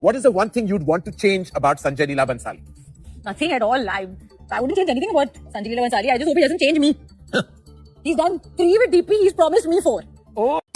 What is the one thing you'd want to change about Sanjay Leela Bhansali? Nothing at all. I wouldn't change anything about Sanjay Leela Bhansali. I just hope he doesn't change me. He's done 3 with DP. He's promised me 4.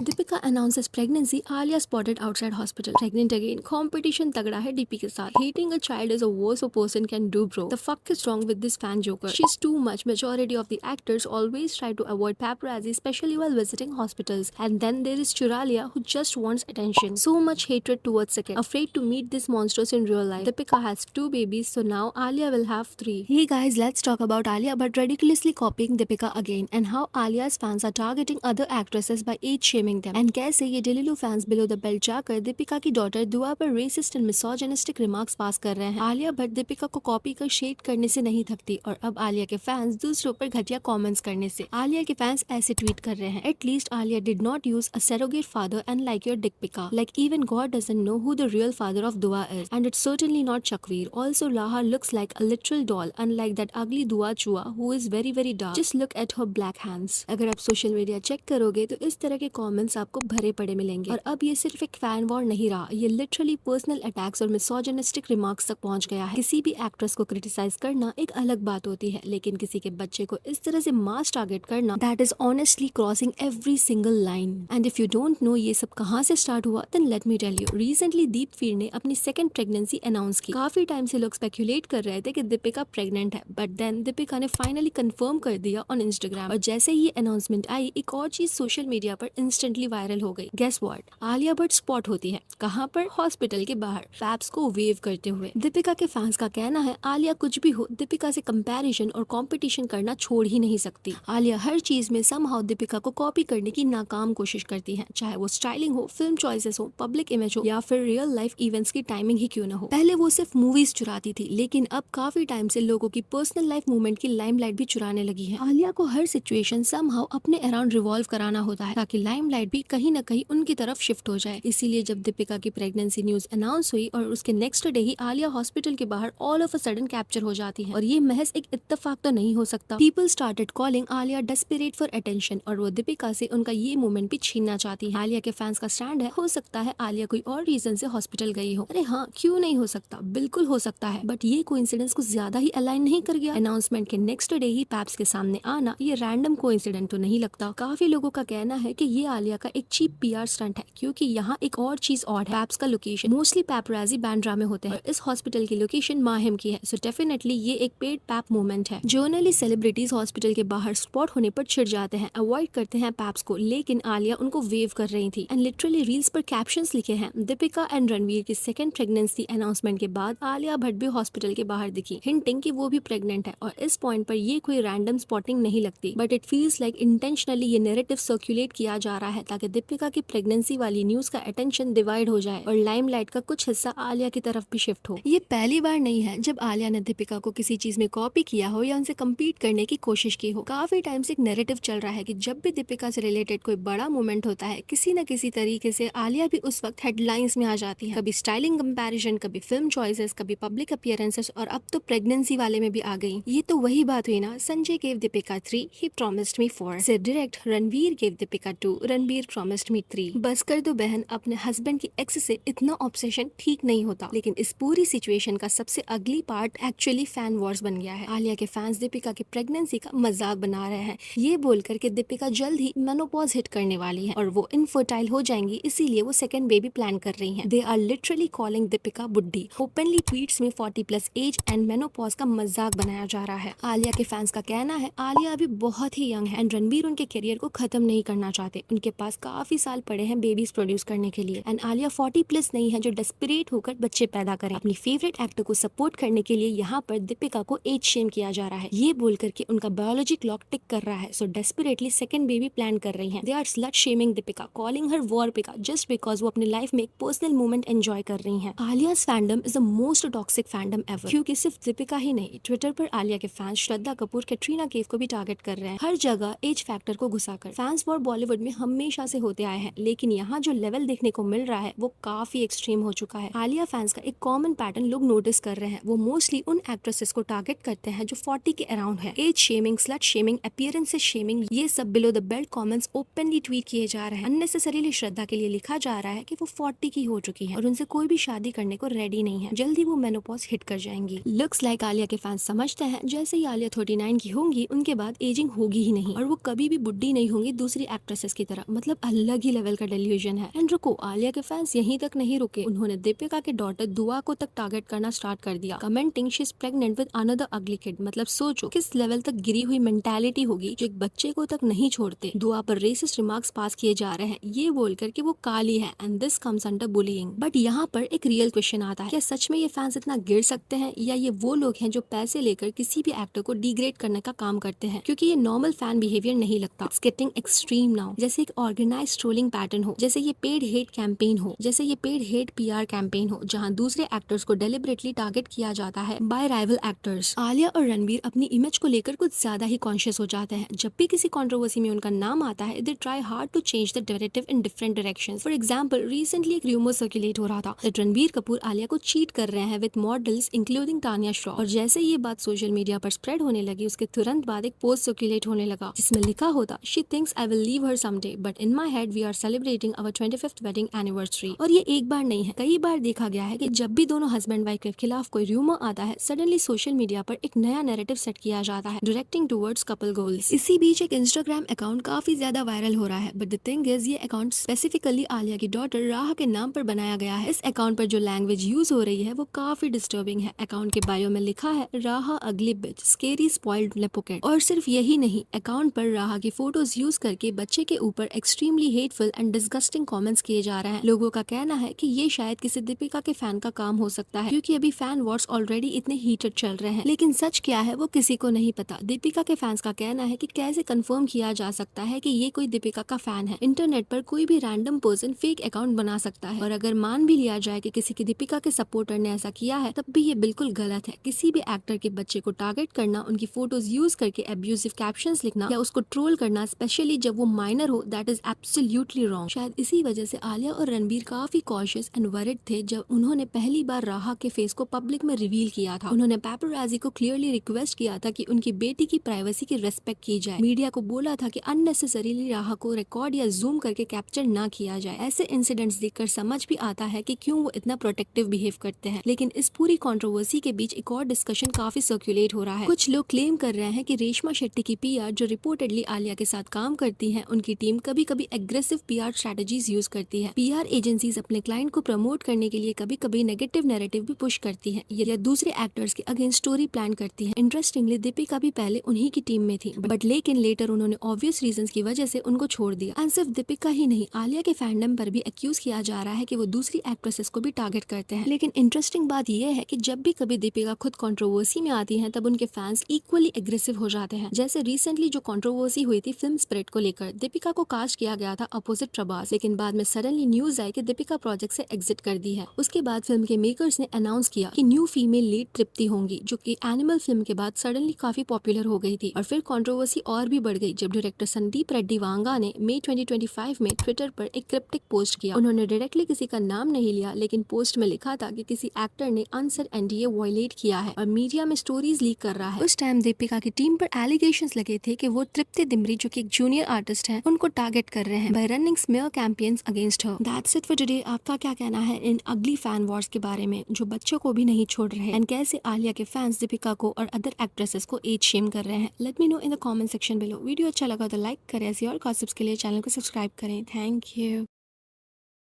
Deepika announces pregnancy, Alia spotted outside hospital. Pregnant again. Competition तगड़ा है DP के साथ. Hating a child is a worst a person can do, bro. The fuck is wrong with this fan joker? She's too much. Majority of the actors always try to avoid paparazzi, especially while visiting hospitals. And then there is Churalia, who just wants attention. So much hatred towards Second. Afraid to meet this monsters in real life. Deepika has 2 babies, so now Alia will have 3. Hey guys, let's talk about Alia, but ridiculously copying Deepika again, and how Alia's fans are targeting other actresses by age shaming them. And कैसे ये डेलीलू fans below the belt जाकर दीपिका की daughter दुआ पर resist and misogynistic remarks पास कर रहे हैं. आलिया भट्ट दीपिका को कॉपी कर शेड करने से नहीं थकती, और अब आलिया के फैंस दूसरों पर घटिया कमेंट्स करने से. आलिया के फैंस ऐसे ट्वीट कर रहे हैं, at least Alia did not use a surrogate father and like your Deepika. Like even God doesn't know who the real father of Dua is, and it's certainly not चकवीर. Also Raha looks like a literal doll, unlike that ugly Dua चुआ who is very very dark. Just look at her black hands. अगर आप social media check करोगे तो इस तरह के comments आपको भरे पड़े मिलेंगे. और अब ये सिर्फ एक फैन वॉर नहीं रहा, ये लिटरली पर्सनल अटैक्स और मिसोजिनिस्टिक रिमार्क्स तक पहुंच गया है. किसी भी एक्ट्रेस को क्रिटिसाइज करना एक अलग बात होती है, लेकिन किसी के बच्चे को इस तरह से मास टारगेट करना, that is honestly crossing every single line. And if you don't know ये सब कहाँ से स्टार्ट हुआ, then let me tell you. Recently Deepveer ने अपनी सेकंड प्रेगनेंसी अनाउंस की. काफी टाइम से लोग स्पेक्यूलेट कर रहे थे कि दीपिका प्रेग्नेंट है, बट देन दीपिका ने फाइनली कंफर्म कर दिया ऑन इंस्टाग्राम. और जैसे ही अनाउंसमेंट आई, एक और चीज सोशल मीडिया पर इंस्टेंटली वायरल हो गई. Guess what? Alia Bhatt spot होती है. कहाँ पर? हॉस्पिटल के बाहर, फैब्स को वेव करते हुए. दीपिका के फैंस का कहना है आलिया कुछ भी हो, दीपिका से कंपैरिजन और कंपटीशन करना छोड़ ही नहीं सकती. आलिया हर चीज में समहाउ दीपिका को कॉपी करने की नाकाम कोशिश करती है, चाहे वो स्टाइलिंग हो, फिल्म चॉइसेस हो, पब्लिक इमेज हो, या फिर रियल लाइफ इवेंट्स की टाइमिंग ही क्यों न हो. पहले वो सिर्फ मूवीज चुराती थी, लेकिन अब काफी टाइम से लोगों की पर्सनल लाइफ मूवमेंट की लाइमलाइट भी चुराने लगी है. आलिया को हर सिचुएशन समहाउ अपने अराउंड रिवॉल्व कराना होता है, ताकि लाइमलाइट भी कहीं न कहीं उनकी तरफ शिफ्ट हो जाए. इसीलिए जब दीपिका की प्रेगनेंसी न्यूज अनाउंस हुई और उसके नेक्स्ट डे ही आलिया हॉस्पिटल के बाहर all of a sudden capture हो जाती है. और ये महज एक इत्तेफाक तो नहीं हो सकता. People started calling Alia desperate for attention, और वो दीपिका से उनका ये मोमेंट भी छीनना चाहती है. आलिया के फैंस का स्टैंड है, हो सकता है आलिया कोई और रीजन से हॉस्पिटल गई हो. अरे हाँ, क्यों नहीं हो सकता, बिल्कुल हो सकता है, बट ये कोइंसिडेंस को ज्यादा ही अलाइन नहीं कर गया? अनाउंसमेंट के नेक्स्ट डे ही पैप्स के सामने आना ये रैंडम कोइंसिडेंट तो नहीं लगता. काफी लोगों का कहना है कि ये आलिया का एक चीप पीआर स्टंट है, क्योंकि यहाँ एक और चीज ऑड है. पैप्स का लोकेशन मोस्टली पैपराजी बैंड्रा में होते हैं, और इस हॉस्पिटल की लोकेशन माहिम की है. सो डेफिनेटली ये एक पेड पैप मूवमेंट है. जर्नली सेलिब्रिटीज हॉस्पिटल के बाहर स्पॉट होने पर चिढ़ जाते हैं, अवॉइड करते हैं पैप्स को, लेकिन आलिया उनको वेव कर रही थी. एंड लिटरली रील्स पर कैप्शंस लिखे हैं, दीपिका एंड रणवीर की सेकंड प्रेगनेंसी अनाउंसमेंट के बाद आलिया भट्ट भी हॉस्पिटल के बाहर दिखी, हिंटिंग कि वो भी प्रेग्नेंट है. और इस पॉइंट पर ये कोई रैंडम स्पॉटिंग नहीं लगती, but it feels like intentionally ये नैरेटिव सर्कुलेट किया जा रहा है, ताकि दीपिका की प्रेगनेंसी वाली न्यूज का अटेंशन डिवाइड हो जाए और लाइमलाइट का कुछ हिस्सा आलिया की तरफ भी शिफ्ट हो. ये पहली बार नहीं है जब आलिया ने दीपिका को किसी चीज में कॉपी किया हो या उनसे कम्पीट करने की कोशिश की हो. काफी टाइम से एक नैरेटिव चल रहा है कि जब भी दीपिका से रिलेटेड कोई बड़ा मोमेंट होता है, किसी न किसी तरीके से आलिया भी उस वक्त हेडलाइंस में आ जाती है. कभी स्टाइलिंग कंपैरिजन, कभी फिल्म चॉइसेस, कभी पब्लिक अपीयरेंसेस, और अब तो प्रेगनेंसी वाले में भी आ गई. ये तो वही बात हुई ना, Sanjay gave Deepika 3, he promised मी 4. से direct Ranveer gave Deepika 2, Ranveer promised मी 3. बस कर दो बहन, अपने हस्बैंड की एक्स से इतना ऑब्सेशन ठीक नहीं होता. लेकिन इस पूरी सिचुएशन का सबसे अगली पार्ट एक्चुअली फैन वॉर्स बन गया है. आलिया के फैंस दीपिका की प्रेगनेंसी का मजाक बना रहे हैं, ये बोलकर के दीपिका जल्द ही मेनोपॉज हिट करने वाली है और वो इनफर्टाइल हो जाएंगी, इसीलिए वो सेकंड बेबी प्लान कर रही हैं. They are literally calling Deepika बुड्ढी. ओपनली ट्वीट्स में 40+ एज एंड मेनोपॉज का मजाक बनाया जा रहा है. आलिया के फैंस का कहना है आलिया अभी बहुत ही यंग है, एंड रणबीर उनके करियर को खत्म नहीं करना चाहते. उनके पास काफी साल पड़े हैं बेबीज प्रोड्यूस करने के लिए, एंड आलिया 40+ नहीं है जो डेस्परेट होकर बच्चे पैदा करें. अपनी फेवरेट एक्टर को सपोर्ट करने के लिए यहाँ पर दीपिका को एज शेम किया जा रहा है, ये बोल करके उनका बायोलॉजी क्लॉक टिक कर रहा है. So desperately second baby plan कर रही हैं. They are slut shaming Deepika, calling her war पिका, जस्ट बिकॉज वो अपनी लाइफ में एक पर्सनल मोमेंट एंजॉय कर रही हैं. Alia's fandom is the most toxic fandom ever, क्योंकि सिर्फ दीपिका ही नहीं, ट्विटर पर आलिया के फैंस श्रद्धा कपूर, कैटरीना कैफ को भी टारगेट कर रहे हैं. हर जगह एज फैक्टर को घुसाकर. फैंस वॉर बॉलीवुड में हम हमेशा से होते आए हैं, लेकिन यहाँ जो लेवल देखने को मिल रहा है वो काफी एक्सट्रीम हो चुका है। आलिया फैंस का एक कॉमन पैटर्न लोग नोटिस कर रहे हैं, वो मोस्टली उन एक्ट्रेसेस को टारगेट करते हैं जो 40 के अराउंड है। Age shaming, slut shaming, appearance shaming, ये सब below the belt comments openly tweet किए जा रहे हैं। अननेसेसरीली श्रद्धा के लिए लिखा जा रहा है कि वो 40 की हो चुकी है और उनसे कोई भी शादी करने को रेडी नहीं है, जल्दी वो मेनोपॉज हिट कर जाएंगी। लुक्स लाइक आलिया के फैंस समझते हैं जैसे ही आलिया 39 की होंगी उनके बाद एजिंग होगी ही नहीं और वो कभी भी बुढ़ी नहीं होंगी दूसरी एक्ट्रेसेस की तरह। मतलब अलग ही लेवल का डेल्यूजन है। एंड रुको, आलिया के फैंस यहीं तक नहीं रुके, उन्होंने दीपिका के डॉटर दुआ को तक टारगेट करना स्टार्ट कर दिया, commenting she is pregnant with another अगली किड। मतलब सोचो किस लेवल तक गिरी हुई मेंटालिटी होगी जो एक बच्चे को तक नहीं छोड़ते। दुआ पर रेसिस्ट रिमार्क्स पास किए जा रहे हैं ये बोलकर कि वो काली है and this comes under bullying. But यहाँ पर एक रियल क्वेश्चन आता है, क्या सच में ये फैंस इतना गिर सकते हैं या ये वो लोग हैं जो पैसे लेकर किसी भी एक्टर को डिग्रेड करने का काम करते हैं? क्योंकि ये नॉर्मल फैन बिहेवियर नहीं लगता। It's getting extreme now. जैसे एक ऑर्गेनाइज्ड ट्रोलिंग पैटर्न हो, जैसे ये पेड हेट कैंपेन हो, जैसे ये पेड हेट पीआर कैंपेन हो, जहां दूसरे एक्टर्स को डेलिबरेटली टारगेट किया जाता है बाय राइवल एक्टर्स। आलिया और रणबीर अपनी इमेज को लेकर कुछ ज्यादा ही कॉन्शियस हो जाते हैं। जब भी किसी कंट्रोवर्सी में उनका नाम आता है they try hard to change the narrative in different directions. For example, recently एक रूमर सर्कुलेट हो रहा था दैट रणबीर कपूर आलिया को चीट कर रहे हैं with models including Tania Shroff. और जैसे ये बात सोशल मीडिया पर स्प्रेड होने लगी उसके तुरंत बाद एक पोस्ट सर्कुलेट होने लगा जिसमें लिखा होता, she thinks I will leave her someday but in my head we are celebrating our 25th wedding anniversary. और ये एक बार नहीं है, कई बार देखा गया है कि जब भी दोनों हस्बैंड वाइफ के खिलाफ कोई रूमर आता है सडनली सोशल मीडिया पर एक नया नैरेटिव सेट किया जाता है डायरेक्टिंग टुवर्ड्स कपल गोल्स। इसी बीच एक इंस्टाग्राम अकाउंट काफी ज्यादा वायरल हो रहा है बट द थिंग इज ये अकाउंट स्पेसिफिकली आलिया की डॉटर राह के नाम पर बनाया गया है। इस अकाउंट पर जो लैंग्वेज यूज हो रही है वो काफी डिस्टर्बिंग है। अकाउंट के बायो में लिखा है राह अगली बिच, स्केरी स्पॉइल्ड लेपोकेट। और सिर्फ यही नहीं, अकाउंट पर राह की फोटोज यूज करके बच्चे के ऊपर extremely hateful and disgusting comments किए जा रहे हैं। लोगों का कहना है कि ये शायद किसी दीपिका के फैन का काम हो सकता है क्योंकि अभी फैन वॉर्स ऑलरेडी इतने हीटेड चल रहे हैं। लेकिन सच क्या है वो किसी को नहीं पता। दीपिका के फैंस का कहना है कि कैसे कंफर्म किया जा सकता है कि ये कोई दीपिका का फैन है। इंटरनेट पर कोई भी रैंडम पर्सन फेक अकाउंट बना सकता है और अगर मान भी लिया जाए कि किसी की दीपिका के सपोर्टर ने ऐसा किया है तब भी ये बिल्कुल गलत है। किसी भी एक्टर के बच्चे को टारगेट करना, उनकी फोटोज यूज करके एब्यूसिव कैप्शंस लिखना या उसको ट्रोल करना, स्पेशली जब वो माइनर हो, दैट इज एब्सोल्युटली रॉन्ग। शायद इसी वजह से आलिया और रणबीर काफी कॉशियस एंड वरिड थे जब उन्होंने पहली बार राह के फेस को पब्लिक में रिवील किया था। उन्होंने पैपराजी को क्लियरली रिक्वेस्ट किया था कि उनकी बेटी की प्राइवेसी की रेस्पेक्ट की जाए। मीडिया को बोला था कि अननेसेसरीली राह को रिकॉर्ड या जूम करके कैप्चर ना किया जाए। ऐसे इंसिडेंट्स देखकर समझ भी आता है कि क्यों वो इतना प्रोटेक्टिव बिहेव करते हैं। लेकिन इस पूरी कंट्रोवर्सी के बीच एक और डिस्कशन काफी सर्कुलेट हो रहा है। कुछ लोग क्लेम कर रहे हैं कि रेशमा शेट्टी की पीआर जो रिपोर्टेडली आलिया के साथ काम करती हैं, उनकी टीम कभी कभी एग्रेसिव पीआर स्ट्रेटजीज यूज करती है। पीआर एजेंसीज अपने क्लाइंट को प्रमोट करने के लिए कभी कभी नेगेटिव नैरेटिव भी पुश करती है या दूसरे एक्टर्स के अगेंस्ट स्टोरी प्लान करती है। इंटरेस्टिंगली दीपिका भी पहले उन्हीं की टीम में थी बट लेकिन लेटर उन्होंने ऑब्वियस रीजंस की वजह से उनको छोड़ दिया। एंड सिर्फ दीपिका ही नहीं, आलिया के फैंडम पर भी एक्यूज किया जा रहा है कि वो दूसरी एक्ट्रेसेस को भी टारगेट करते हैं। लेकिन इंटरेस्टिंग बात यह है कि जब भी कभी दीपिका खुद कंट्रोवर्सी में आती हैं तब उनके फैंस इक्वली एग्रेसिव हो जाते हैं। जैसे रिसेंटली जो कंट्रोवर्सी हुई थी फिल्म स्पिरिट को लेकर, दीपिका को कास्ट किया गया था अपोजिट प्रभास, लेकिन बाद में सडनली न्यूज आई कि दीपिका प्रोजेक्ट से एग्जिट कर दी है। उसके बाद फिल्म के मेकर्स ने अनाउंस किया कि न्यू फीमेल लीड तृप्ति होंगी, जो कि एनिमल फिल्म के बाद सडनली काफी पॉपुलर हो गई थी। और फिर कंट्रोवर्सी और भी बढ़ गई जब डायरेक्टर संदीप रेड्डी वांगा ने मई 2025 में ट्विटर पर एक क्रिप्टिक पोस्ट किया। उन्होंने डायरेक्टली किसी का नाम नहीं लिया लेकिन पोस्ट में लिखा था कि किसी एक्टर ने अनसेड एनडीए वायलेट किया है और मीडिया में स्टोरीज लीक कर रहा है। उस टाइम दीपिका की टीम पर एलिगेशंस लगे थे कि वो तृप्ति दिमरी जो कि एक जूनियर आर्टिस्ट है उनको टारगेट कर रहे हैं bye running smear campaigns against her. That's it for today. आपका क्या कहना है इन अगली फैन वॉर्स के बारे में जो बच्चों को भी नहीं छोड़ रहे हैं एंड कैसे आलिया के फैंस दीपिका को और अदर एक्ट्रेसेस को एज शेम कर रहे हैं? Let me know in the comment section below. Video अच्छा लगा तो लाइक करें, ऐसी और गॉसिप्स के लिए चैनल को सब्सक्राइब करें। Thank you.